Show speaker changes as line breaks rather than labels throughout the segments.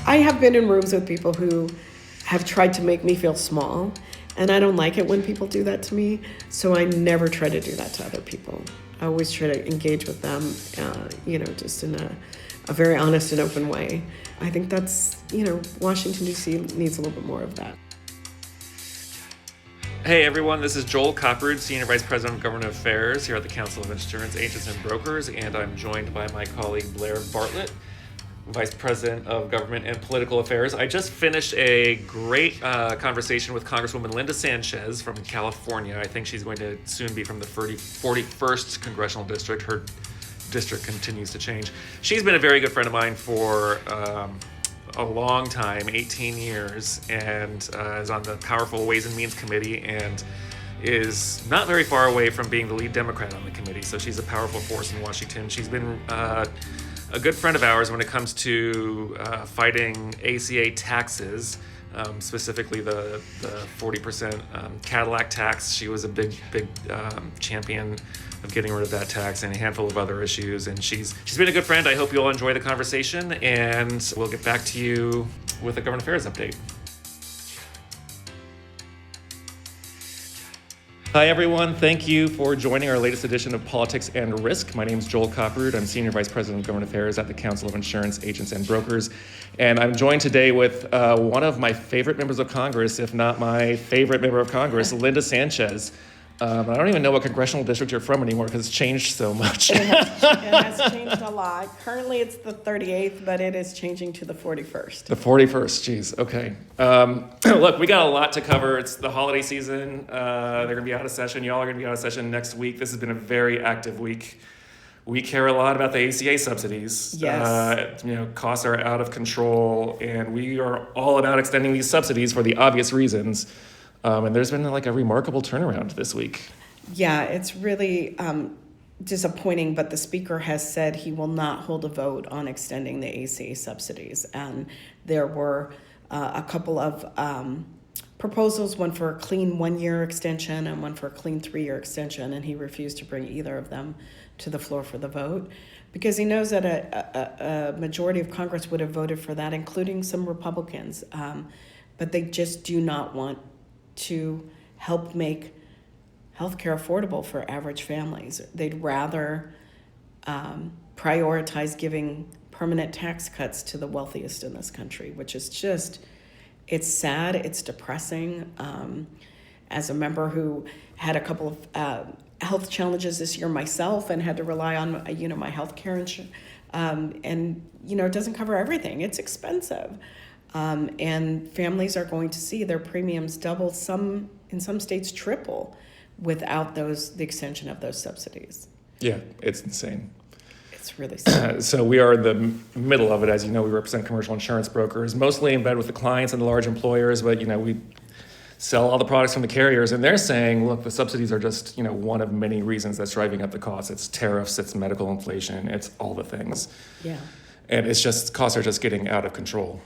I have been in rooms with people who have tried to make me feel small, and I don't like it when people do that to me, so I never try to do that to other people. I always try to engage with them, just in a very honest and open way. I think that's, Washington, D.C. needs a little bit more of that.
Hey everyone, this is Joel Kopperud, Senior Vice President of Government Affairs here at the Council of Insurance Agents and Brokers, and I'm joined by my colleague Blaire Bartlett, Vice President of Government and Political Affairs. I just finished a great conversation with Congresswoman Linda Sánchez from California. I think she's going to soon be from the 41st Congressional District. Her district continues to change. She's been a very good friend of mine for a long time, 18 years, and is on the powerful Ways and Means Committee and is not very far away from being the lead Democrat on the committee. So she's a powerful force in Washington. She's been a good friend of ours when it comes to fighting ACA taxes, specifically the 40% Cadillac tax. She was a big champion of getting rid of that tax and a handful of other issues. And she's been a good friend. I hope you'll enjoy the conversation, and we'll get back to you with a government affairs update. Hi, everyone. Thank you for joining our latest edition of Politics and Risk. My name is Joel Kopperud. I'm Senior Vice President of Government Affairs at the Council of Insurance Agents and Brokers. And I'm joined today with one of my favorite members of Congress, if not my favorite member of Congress, Linda Sánchez. I don't even know what congressional district you're from anymore because it's changed so much.
It has changed a lot. Currently, it's the 38th, but it is changing to the 41st.
The 41st, geez, okay. Look, we got a lot to cover. It's the holiday season. They're going to be out of session. Y'all are going to be out of session next week. This has been a very active week. We care a lot about the ACA subsidies.
Yes.
Costs are out of control, and we are all about extending these subsidies for the obvious reasons. And there's been a remarkable turnaround this week.
Yeah, it's really disappointing, but the speaker has said he will not hold a vote on extending the ACA subsidies. And there were a couple of proposals, one for a clean 1-year extension and one for a clean 3-year extension, and he refused to bring either of them to the floor for the vote because he knows that a majority of Congress would have voted for that, including some Republicans. But they just do not want to help make healthcare affordable for average families. They'd rather prioritize giving permanent tax cuts to the wealthiest in this country, which is just, it's sad, it's depressing. As a member who had a couple of health challenges this year myself and had to rely on my health care insurance, and it doesn't cover everything. It's expensive. And families are going to see their premiums double, in some states triple, without the extension of those subsidies.
Yeah, it's insane.
It's really sad.
So we are in the middle of it. As you know, we represent commercial insurance brokers, mostly in bed with the clients and the large employers, but we sell all the products from the carriers, and they're saying, look, the subsidies are just one of many reasons that's driving up the costs. It's tariffs, it's medical inflation, it's all the things.
Yeah.
And it's just, costs are just getting out of control.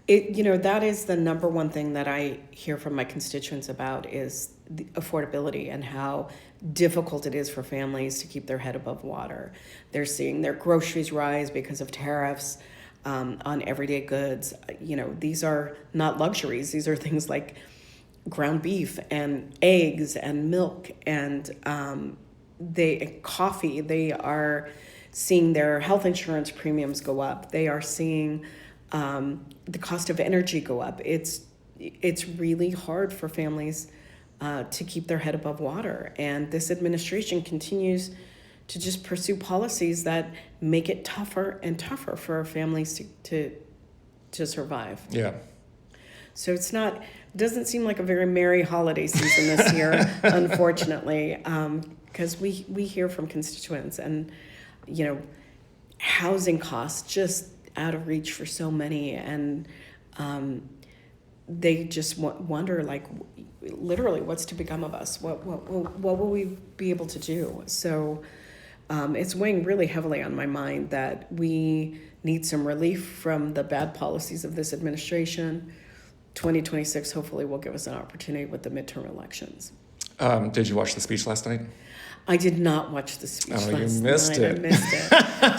That is the number one thing that I hear from my constituents about is the affordability and how difficult it is for families to keep their head above water. They're seeing their groceries rise because of tariffs on everyday goods. These are not luxuries. These are things like ground beef and eggs and milk and coffee. They are seeing their health insurance premiums go up. They are seeing the cost of energy go up. It's really hard for families to keep their head above water. And this administration continues to just pursue policies that make it tougher and tougher for our families to survive.
Yeah.
So it doesn't seem like a very merry holiday season this year, unfortunately, because we hear from constituents and, housing costs just out of reach for so many, and they just wonder, literally, what's to become of us? What will we be able to do? So it's weighing really heavily on my mind that we need some relief from the bad policies of this administration. 2026 hopefully will give us an opportunity with the midterm elections.
Did you watch the speech last night?
I did not watch the speech
Oh,
last
you missed
night.
it.
I missed it.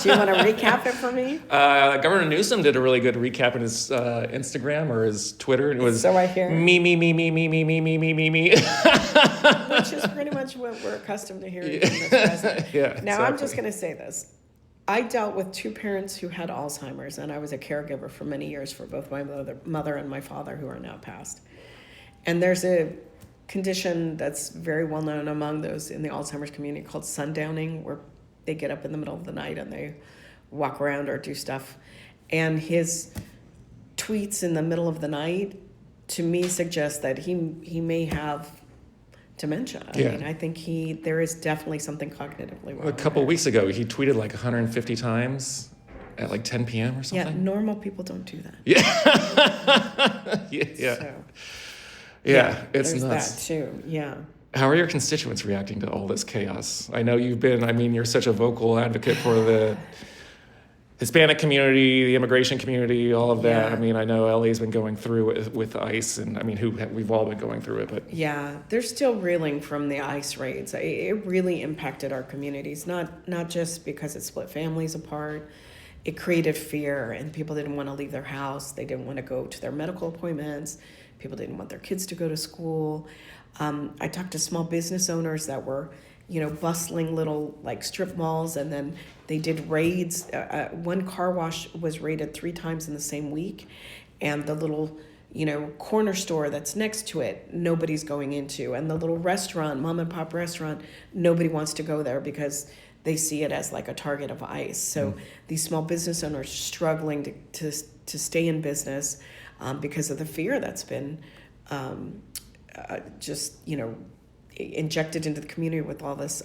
Do you want to recap it for me?
Governor Newsom did a really good recap in his Instagram or his Twitter. It was
So I hear.
me.
Which is pretty much what we're accustomed to hearing from this president.
Yeah,
Now, I'm
exactly.
just going to say this. I dealt with two parents who had Alzheimer's, and I was a caregiver for many years for both my mother and my father, who are now passed. And there's a condition that's very well known among those in the Alzheimer's community called sundowning, where they get up in the middle of the night and they walk around or do stuff. And his tweets in the middle of the night, to me, suggest that he may have dementia. I
Yeah.
mean, I think there is definitely something cognitively wrong.
A couple weeks ago, he tweeted like 150 times at like 10 p.m. or
Yeah,
something.
normal people don't do that.
Yeah.
So,
Yeah, it's
there's
nuts.
that too. Yeah.
How are your constituents reacting to all this chaos? I know you're such a vocal advocate for the Hispanic community, the immigration community, all of that.
Yeah.
I mean, I know LA's been going through it with ICE, and I mean, we've all been going through it, but
Yeah, they're still reeling from the ICE raids. It really impacted our communities, not just because it split families apart. It created fear, and people didn't want to leave their house. They didn't want to go to their medical appointments. People didn't want their kids to go to school. I talked to small business owners that were, bustling little like strip malls, and then they did raids. One car wash was raided 3 times in the same week, and the little, corner store that's next to it, nobody's going into, and the little restaurant, mom and pop restaurant, nobody wants to go there because they see it as like a target of ICE. So these small business owners are struggling to stay in business because of the fear that's been injected into the community with all this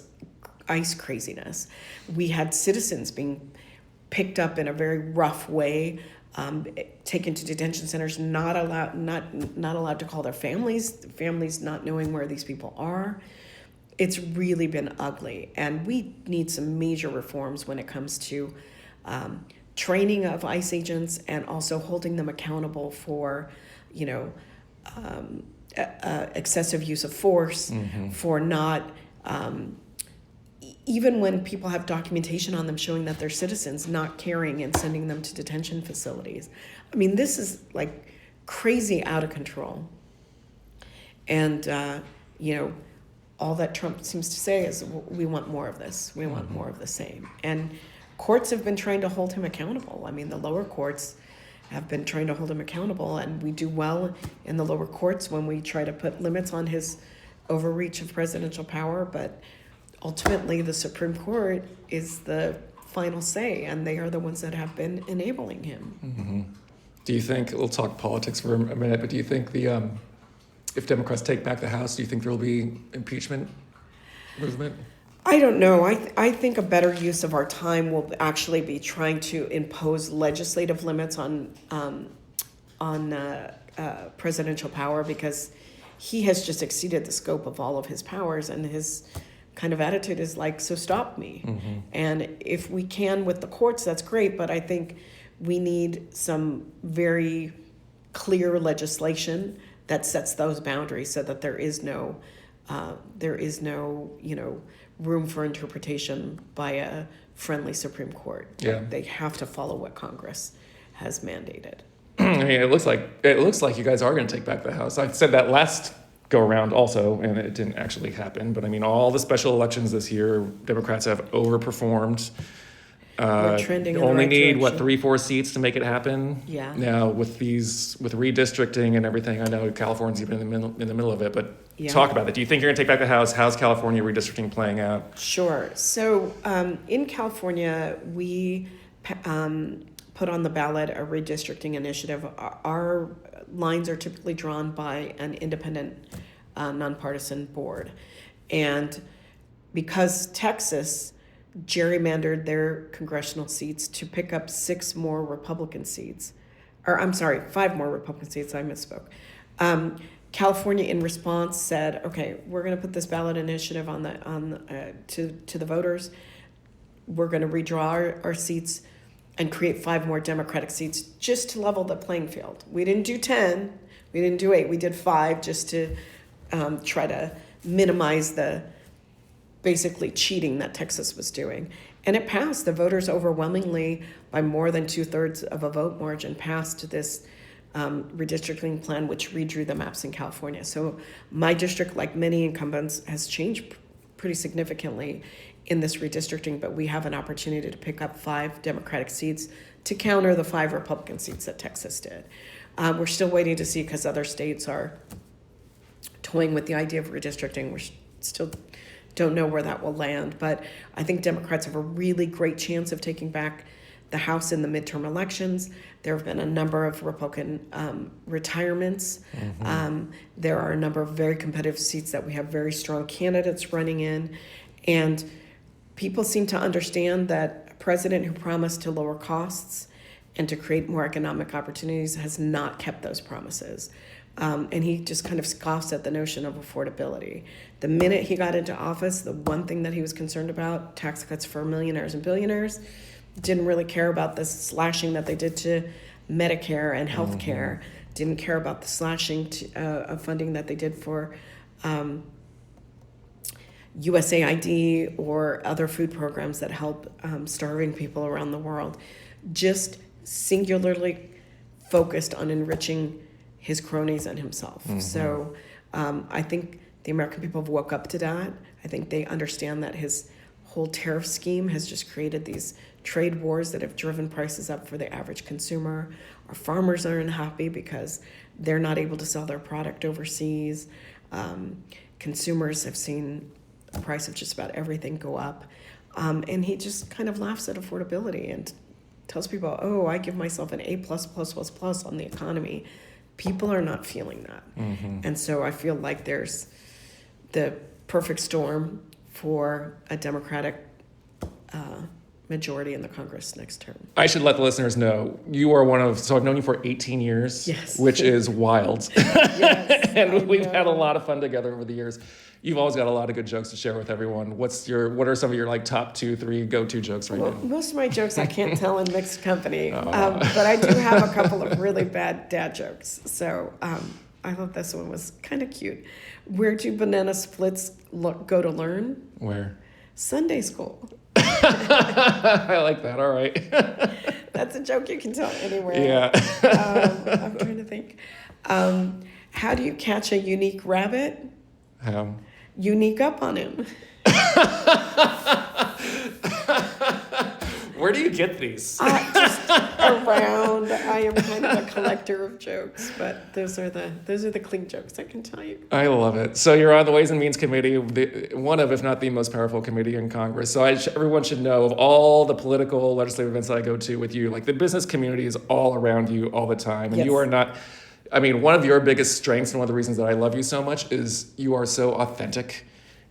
ICE craziness. We had citizens being picked up in a very rough way, taken to detention centers, not allowed to call their families not knowing where these people are. It's really been ugly, and we need some major reforms when it comes to training of ICE agents and also holding them accountable for, excessive use of force, for not, even when people have documentation on them showing that they're citizens, not carrying and sending them to detention facilities. I mean, this is like crazy out of control. And, all that Trump seems to say is, we want more of this. We want more of the same. And courts have been trying to hold him accountable. I mean, the lower courts have been trying to hold him accountable, and we do well in the lower courts when we try to put limits on his overreach of presidential power. But ultimately, the Supreme Court is the final say, and they are the ones that have been enabling him.
do you think, we'll talk politics for a minute, but do you think if Democrats take back the House, do you think there will be impeachment movement?
I don't know. I think a better use of our time will actually be trying to impose legislative limits on presidential power, because he has just exceeded the scope of all of his powers, and his kind of attitude is like, so stop me. And if we can with the courts, that's great, but I think we need some very clear legislation that sets those boundaries so that there is no room for interpretation by a friendly Supreme Court.
Yeah.
They have to follow what Congress has mandated.
I mean, it looks like you guys are going to take back the House. I said that last go around also, and it didn't actually happen. But I mean, all the special elections this year, Democrats have overperformed.
We're trending in the
only
right
need
direction.
3-4 seats to make it happen.
Yeah.
Now with redistricting and everything, I know California's even in the middle of it. But
Yeah.
talk about that. Do you think you're going to take back the House? How's California redistricting playing out?
Sure. So in California, we put on the ballot a redistricting initiative. Our lines are typically drawn by an independent, nonpartisan board. And because Texas gerrymandered their congressional seats to pick up 5 more Republican seats, I misspoke. California, in response, said, "Okay, we're going to put this ballot initiative to the voters. We're going to redraw our seats and create 5 more Democratic seats just to level the playing field. We didn't do 10, we didn't do 8, we did 5 just to try to minimize the basically cheating that Texas was doing. And it passed. The voters overwhelmingly, by more than 2/3 of a vote margin, passed this redistricting plan, which redrew the maps in California. So my district, like many incumbents, has changed pretty significantly in this redistricting, but we have an opportunity to pick up 5 Democratic seats to counter the 5 Republican seats that Texas did. We're still waiting to see, because other states are toying with the idea of redistricting. We're still don't know where that will land, but I think Democrats have a really great chance of taking back the House in the midterm elections. There have been a number of Republican retirements. There are a number of very competitive seats that we have very strong candidates running in, and people seem to understand that a president who promised to lower costs and to create more economic opportunities has not kept those promises. And he just kind of scoffs at the notion of affordability. The minute he got into office, the one thing that he was concerned about, tax cuts for millionaires and billionaires, didn't really care about the slashing that they did to Medicare and health care, didn't care about the slashing of funding that they did for USAID or other food programs that help starving people around the world. Just singularly focused on enriching his cronies and himself. So I think the American people have woke up to that. I think they understand that his whole tariff scheme has just created these trade wars that have driven prices up for the average consumer. Our farmers are unhappy because they're not able to sell their product overseas. Consumers have seen the price of just about everything go up. And he just kind of laughs at affordability and tells people, oh, I give myself an A++++ on the economy. People are not feeling that. And so I feel like there's the perfect storm for a Democratic majority in the Congress next term.
I should let the listeners know, you are so I've known you for 18 years,
yes,
which is wild.
Yes,
and we've had a lot of fun together over the years. You've always got a lot of good jokes to share with everyone. What are some of your like top 2-3 go-to jokes right now?
Most of my jokes I can't tell in mixed company, but I do have a couple of really bad dad jokes. So I thought this one was kind of cute. Where do banana splits go to learn?
Where?
Sunday school.
I like that. All right.
That's a joke you can tell anywhere.
Yeah.
I'm trying to think. How do you catch a unique rabbit?
How?
Unique up on him.
Where do you get these?
Just around. I am kind of a collector of jokes, but those are the clean jokes I can tell you.
I love it. So you're on the Ways and Means Committee, one of, if not the most powerful committee in Congress. So everyone should know, of all the political legislative events that I go to with you, like the business community is all around you all the time, and
yes.
you are not. I mean, one of your biggest strengths and one of the reasons that I love you so much is you are so authentic,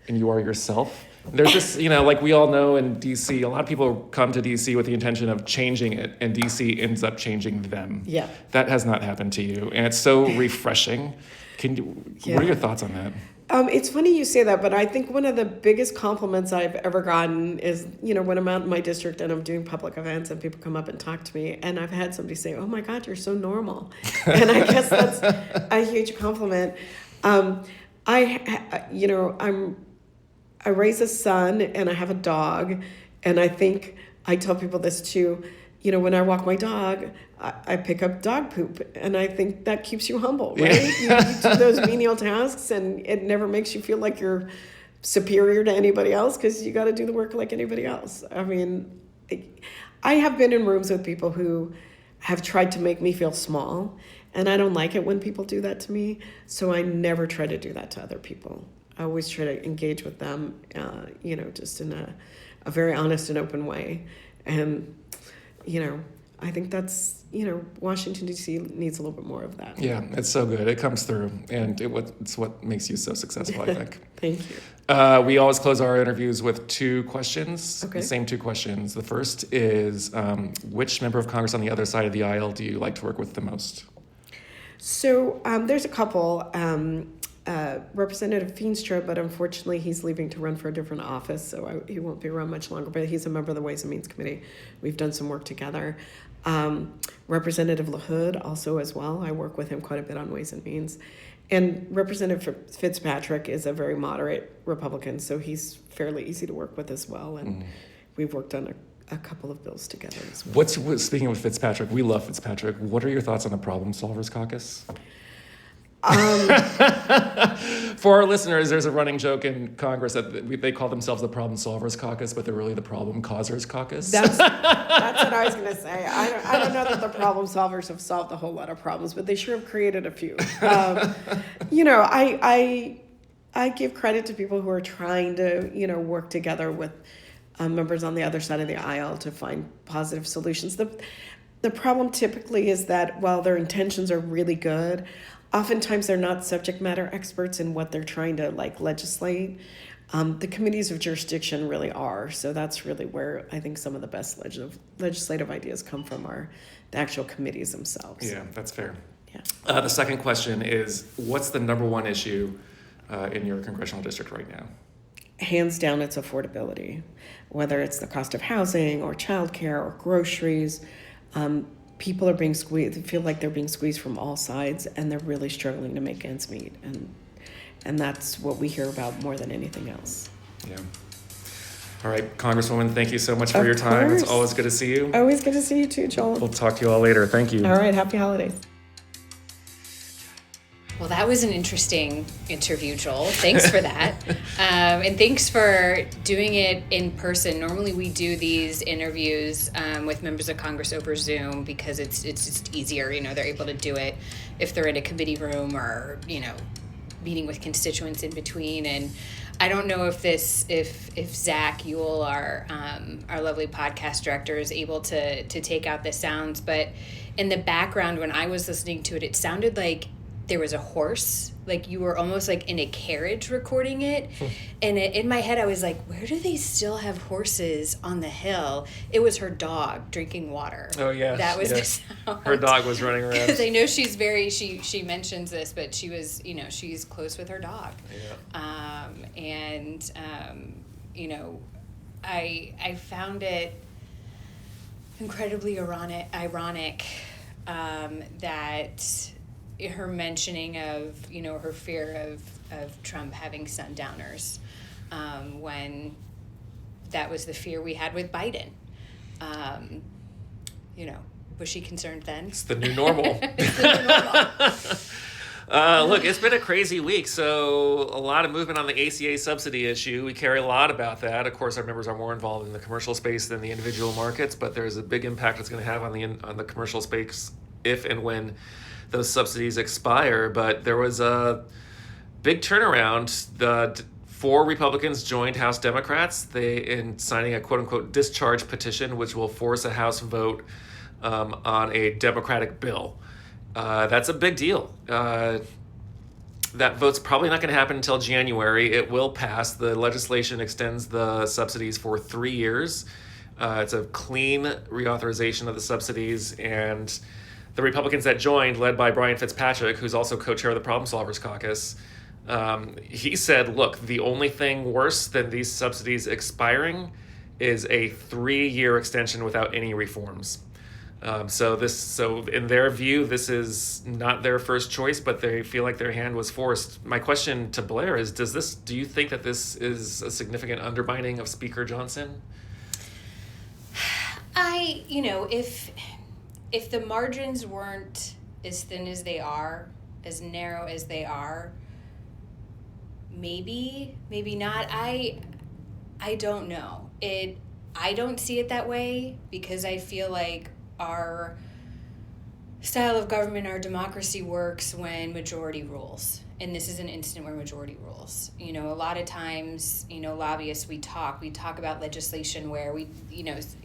and you are yourself. There's this, like we all know in DC, a lot of people come to DC with the intention of changing it, and DC ends up changing them.
Yeah.
That has not happened to you, and it's so refreshing. What are your thoughts on that?
It's funny you say that, but I think one of the biggest compliments I've ever gotten is, when I'm out in my district and I'm doing public events and people come up and talk to me, and I've had somebody say, oh my God, you're so normal. And I guess that's a huge compliment. I raise a son and I have a dog, and I think I tell people this too. When I walk my dog, I pick up dog poop, and I think that keeps you humble, right?
Yeah.
You do those menial tasks, and it never makes you feel like you're superior to anybody else, because you got to do the work like anybody else. I mean, I have been in rooms with people who have tried to make me feel small, and I don't like it when people do that to me, so I never try to do that to other people. I always try to engage with them, just in a very honest and open way. And, I think that's, Washington, D.C. needs a little bit more of that.
Yeah, it's so good. It comes through, and it's what makes you so successful, I think.
Thank you.
We always close our interviews with 2 questions,
okay.
The same 2 questions. The first is, which member of Congress on the other side of the aisle do you like to work with the most?
So there's a couple. Representative Feenstra, but unfortunately he's leaving to run for a different office, so he won't be around much longer, but he's a member of the Ways and Means Committee. We've done some work together. Representative LaHood also as well. I work with him quite a bit on Ways and Means. And Representative Fitzpatrick is a very moderate Republican, so he's fairly easy to work with as well. And we've worked on a couple of bills together as well.
Speaking of Fitzpatrick, we love Fitzpatrick. What are your thoughts on the Problem Solvers Caucus? For our listeners, there's a running joke in Congress that they call themselves the Problem Solvers Caucus, but they're really the Problem Causers Caucus.
That's what I was going to say. I don't know that the problem solvers have solved a whole lot of problems, but they sure have created a few. I give credit to people who are trying to, work together with members on the other side of the aisle to find positive solutions. The problem typically is that while their intentions are really good, oftentimes they're not subject matter experts in what they're trying to legislate. The committees of jurisdiction really are. So that's really where I think some of the best legislative ideas come from, are the actual committees themselves.
Yeah, that's fair.
Yeah.
The second question is, what's the number one issue in your congressional district right now?
Hands down, it's affordability. Whether it's the cost of housing or childcare or groceries, people are being squeezed. They feel like they're being squeezed from all sides, and they're really struggling to make ends meet. And that's what we hear about more than anything else.
Yeah. All right, Congresswoman, thank you so much for your time.
Course.
It's always good to see you.
Always good to see you too, Joel.
We'll talk to you all later. Thank you.
All right, happy holidays.
Well, that was an interesting interview, Joel. Thanks for that. And thanks for doing it in person. Normally we do these interviews with members of Congress over Zoom because it's just easier. They're able to do it if they're in a committee room or, meeting with constituents in between. And I don't know if Zach Ewell, our lovely podcast director, is able to take out the sounds, but in the background when I was listening to it, it sounded like there was a horse, like you were almost like in a carriage recording it. And in my head, I was like, where do they still have horses on the hill? It was her dog drinking water.
Oh, yeah.
That was the sound.
Her dog was running around.
Because I know she's she mentions this, but she was, she's close with her dog.
Yeah.
I found it incredibly ironic that her mentioning of, her fear of Trump having sundowners, when that was the fear we had with Biden. Was she concerned then?
It's the new normal.
It's the new normal.
Look, it's been a crazy week. So a lot of movement on the ACA subsidy issue. We care a lot about that. Of course, our members are more involved in the commercial space than the individual markets, but there's a big impact it's going to have on the commercial space if and when those subsidies expire. But there was a big turnaround. The 4 Republicans joined House Democrats in signing a quote-unquote discharge petition, which will force a House vote on a Democratic bill. That's a big deal. That vote's probably not going to happen until January. It will pass. The legislation extends the subsidies for 3 years. It's a clean reauthorization of the subsidies, and the Republicans that joined, led by Brian Fitzpatrick, who's also co-chair of the Problem Solvers Caucus, he said, look, the only thing worse than these subsidies expiring is a 3-year extension without any reforms. So in their view, this is not their first choice, but they feel like their hand was forced. My question to Blaire is, do you think that this is a significant undermining of Speaker Johnson?
If the margins weren't as thin as they are, as narrow as they are, maybe not. I don't know. I don't see it that way because I feel like our style of government, our democracy works when majority rules. And this is an incident where majority rules. A lot of times, lobbyists, we talk about legislation where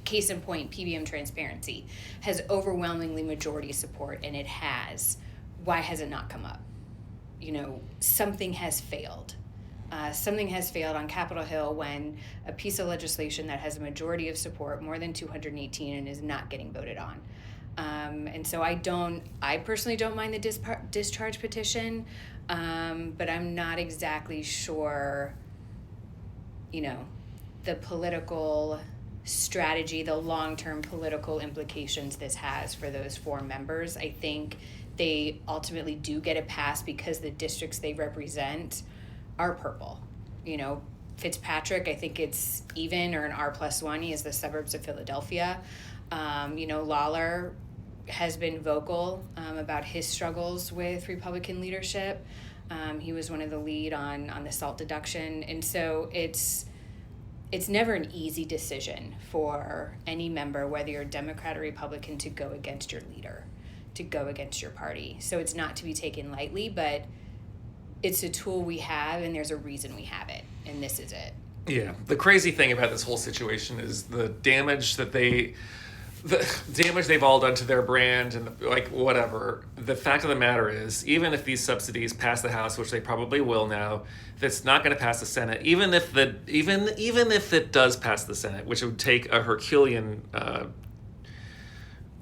case in point, PBM transparency has overwhelmingly majority support, and it has. Why has it not come up? Something has failed. Something has failed on Capitol Hill when a piece of legislation that has a majority of support, more than 218, and is not getting voted on. And so I personally don't mind the discharge petition, but I'm not exactly sure, the political strategy, the long-term political implications this has for those 4 members. I think they ultimately do get a pass because the districts they represent are purple. You know, Fitzpatrick, I think it's even or an R+1. He is the suburbs of Philadelphia. You know, Lawler has been vocal about his struggles with Republican leadership. He was one of the lead on the SALT deduction. And so it's never an easy decision for any member, whether you're Democrat or Republican, to go against your leader, to go against your party. So it's not to be taken lightly, but it's a tool we have, and there's a reason we have it, and this is it.
Yeah, the crazy thing about this whole situation is the damage they've all done to their brand and like whatever. The fact of the matter is, even if these subsidies pass the House, which they probably will now, that's not going to pass the Senate. Even if it does pass the Senate, which would take a Herculean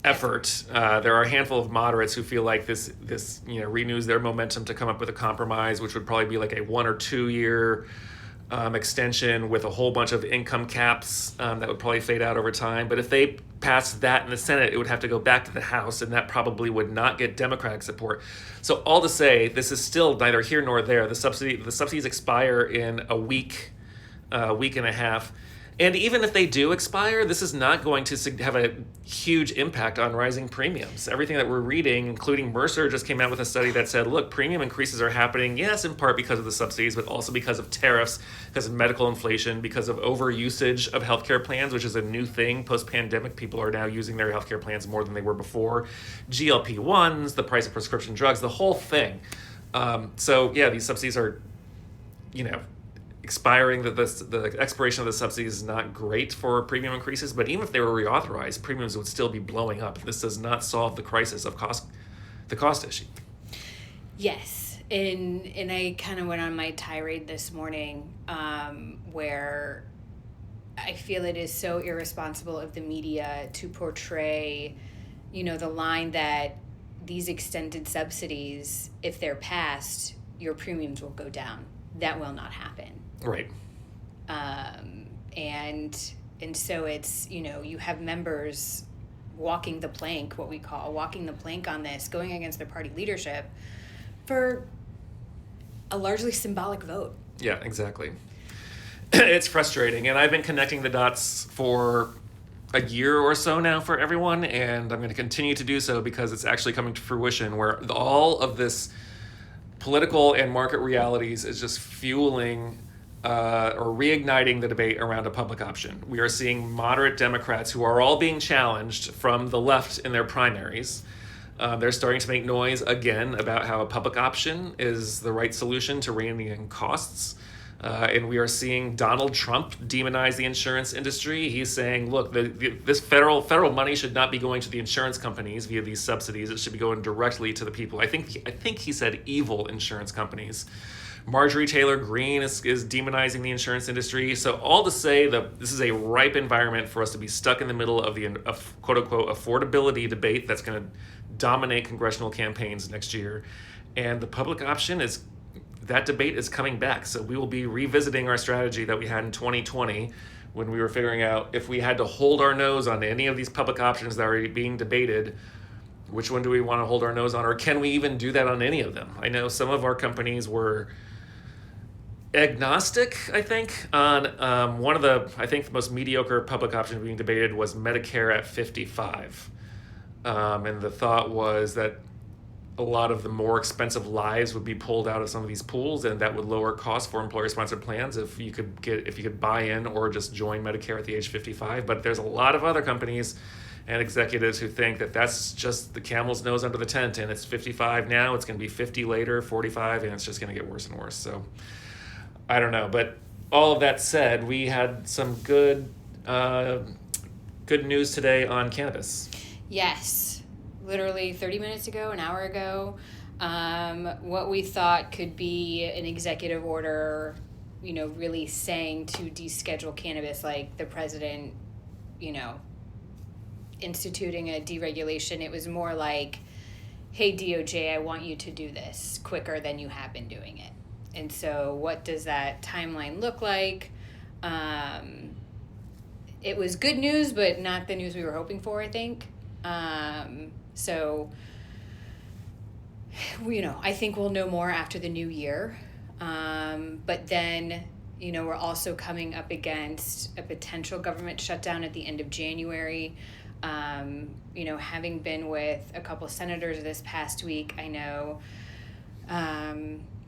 effort, there are a handful of moderates who feel like this renews their momentum to come up with a compromise, which would probably be like a 1 or 2 year extension with a whole bunch of income caps that would probably fade out over time. But if they passed that in the Senate, it would have to go back to the House, and that probably would not get Democratic support. So all to say, this is still neither here nor there. The subsidies expire in a week and a half. And even if they do expire, this is not going to have a huge impact on rising premiums. Everything that we're reading, including Mercer, just came out with a study that said, look, premium increases are happening, yes, in part because of the subsidies, but also because of tariffs, because of medical inflation, because of overusage of healthcare plans, which is a new thing. Post-pandemic, people are now using their healthcare plans more than they were before. GLP-1s, the price of prescription drugs, the whole thing. So yeah, these subsidies are, expiring. The expiration of the subsidies is not great for premium increases, but even if they were reauthorized, premiums would still be blowing up. This does not solve the crisis of the cost issue.
Yes, and I kind of went on my tirade this morning where I feel it is so irresponsible of the media to portray, the line that these extended subsidies, if they're passed, your premiums will go down. That will not happen.
Right.
And so it's, you have members walking the plank, what we call walking the plank on this, going against their party leadership for a largely symbolic vote.
Yeah, exactly. It's frustrating. And I've been connecting the dots for a year or so now for everyone, and I'm going to continue to do so because it's actually coming to fruition where all of this political and market realities is just fueling or reigniting the debate around a public option. We are seeing moderate Democrats who are all being challenged from the left in their primaries. They're starting to make noise again about how a public option is the right solution to reining in costs. And we are seeing Donald Trump demonize the insurance industry. He's saying, look, this federal money should not be going to the insurance companies via these subsidies. It should be going directly to the people. I think he said evil insurance companies. Marjorie Taylor Greene is demonizing the insurance industry. So all to say that this is a ripe environment for us to be stuck in the middle of the quote-unquote affordability debate that's going to dominate congressional campaigns next year. And the public option that debate is coming back. So we will be revisiting our strategy that we had in 2020 when we were figuring out if we had to hold our nose on any of these public options that are being debated, which one do we want to hold our nose on, or can we even do that on any of them? I know some of our companies were agnostic, I think, on one of the most mediocre public options being debated was Medicare at 55. And the thought was that a lot of the more expensive lives would be pulled out of some of these pools, and that would lower costs for employer-sponsored plans if you could buy in or just join Medicare at the age 55. But there's a lot of other companies and executives who think that that's just the camel's nose under the tent, and it's 55 now, it's going to be 50 later, 45, and it's just going to get worse and worse. So I don't know, but all of that said, we had some good news today on cannabis.
Yes. Literally 30 minutes ago, an hour ago, what we thought could be an executive order, really saying to deschedule cannabis, like the president, instituting a deregulation. It was more like, hey, DOJ, I want you to do this quicker than you have been doing it. And so what does that timeline look like? it was good news, but not the news we were hoping for, I think. So, I think we'll know more after the new year. But then, we're also coming up against a potential government shutdown at the end of January. Having been with a couple senators this past week, I know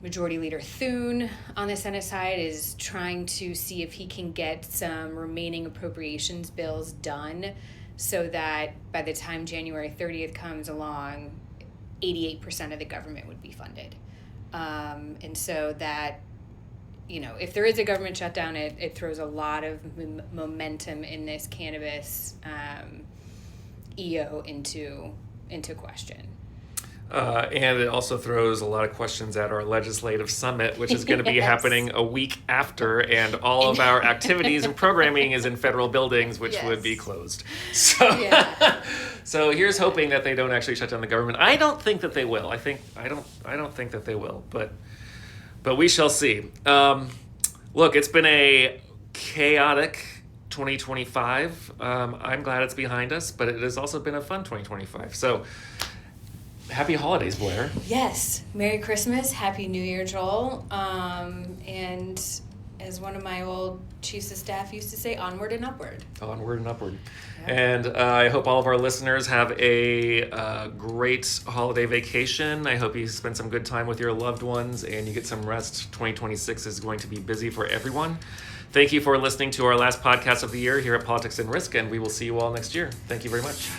Majority Leader Thune on the Senate side is trying to see if he can get some remaining appropriations bills done so that by the time January 30th comes along, 88% of the government would be funded. And so that, if there is a government shutdown, it throws a lot of momentum in this cannabis EO into question.
And it also throws a lot of questions at our legislative summit, which is going to be happening a week after, and all of our activities and programming is in federal buildings, which would be closed. So, so here's hoping that they don't actually shut down the government. I don't think that they will. I don't think that they will, but we shall see. Look, it's been a chaotic 2025. I'm glad it's behind us, but it has also been a fun 2025. So. Happy holidays, Blaire.
Yes. Merry Christmas. Happy New Year, Joel. And as one of my old chiefs of staff used to say, onward and upward.
Onward and upward.
Yeah.
And I hope all of our listeners have a great holiday vacation. I hope you spend some good time with your loved ones and you get some rest. 2026 is going to be busy for everyone. Thank you for listening to our last podcast of the year here at Politics and Risk, and we will see you all next year. Thank you very much.